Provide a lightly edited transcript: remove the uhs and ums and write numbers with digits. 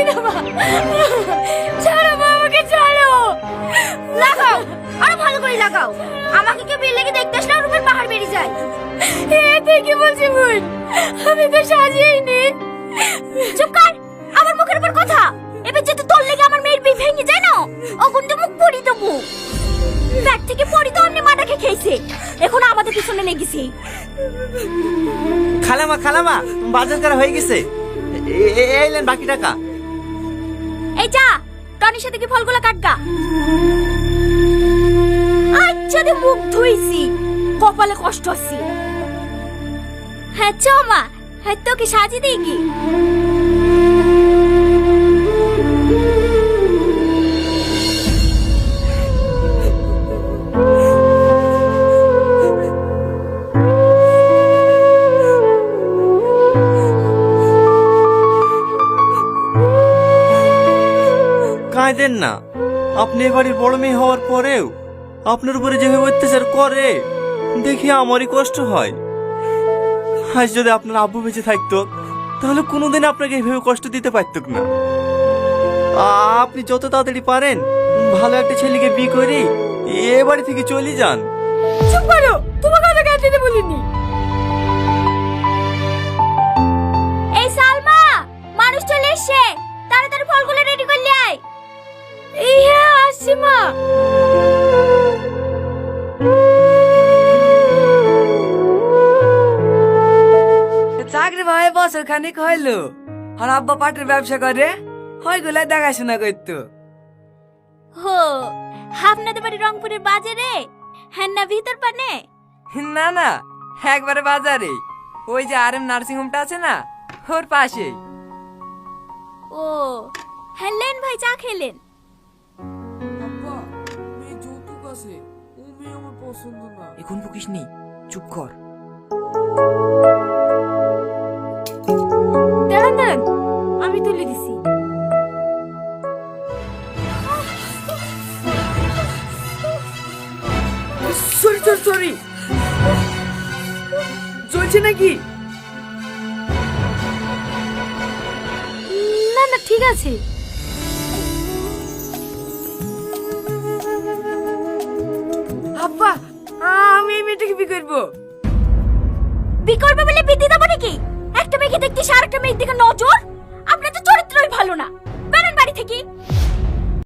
না মা, ছাড়ো মা, আমাকে ছাড়ো। লাগাও, আরো ভালো করে লাগাও। আমাকে কেউ বিয়ে লেগে দেখতে আসলে রুমের পাহাড় বেরিয়ে যায়। এতে কি বলছি বোন, আমি তো সাজিয়েই নি। চুপ কর, আমার মুখের উপর কথা। এবার যদি তোর লেগে আমার মেয়ের বিয়ে ভেঙে যায় না, অগুন তো মুখ পড়ি দেবো। ব্যাগ থেকে পড়ি তো অন্য মাটাকে খেয়েছে, এখন আমাদের পিছনে লেগেছে। খালামা খালামা, বাজার করা হয়ে গেছে। এইলেন বাকি টাকা। এই যা, টনির সাথে কি ফলগুলো কাটগা। আচ্ছা দে, মুখ ধুইছি, কপালে কষ্ট আছে। হ্যাঁ চ মা, হ্যাঁ তোকে সাজিয়ে দিই কি। কাঁদেন না, আপনি এ বাড়ির বড় মেয়ে হওয়ার পরেও আপনার উপরে যেভাবে অত্যাচার করে দেখি আমারই কষ্ট হয়। আজ যদি আপনার আব্বু বেঁচে থাকতো তাহলে কোনোদিন আপনাকে এইভাবে কষ্ট দিতে পারতো না। আপনি যত তাড়াতাড়ি পারেন ভালো একটা ছেলেকে বিয়ে করে এ বাড়ি থেকে চলে যান। চুপ করো, তোমাকে কথা কাট দিতে বলিনি। এই সালমা, মানুষ চলে এসছে, তাড়াতাড়ি ফলগুলো রেডি করলে আয়। এই হ্যাঁ, আসছি মা। চাকরি ভাই বছর খানিক হইলো, আর আব্বা পাটের ব্যবসা করে, ওইগুলা দেখাশোনা করতো। হো, আপনাদের বাড়ি রংপুরের বাজারে, হ্যাঁ না ভিতর পানে? না না, একবারে বাজারে, ওই যে আর এম নার্সিং হোমটা আছে না, ওর পাশেই। ও হ্যাঁ, লেন ভাই, চা খেলেন? আব্বা, মেয়ে যৌতুক আছে, ও মেয়ে আমার পছন্দ না। এখন বকিস নি, চুপ কর। দাঁড়ান দাঁড়ান, আমি তুলে দিছি। সরি সরি সরি, চলছে নাকি? না না, ঠিক আছে। আব্বা, আমি এই মেয়েটাকে বিয়ে করবো। বিয়ে করবে বলে বিয়ে দিয়ে দেবো নাকি? একটা মেয়েকে দেখতে আর একটা মেয়ের দিকে নজর, আপনার তো চরিত্রই ভালো না। বেরোন বাড়ি থেকে।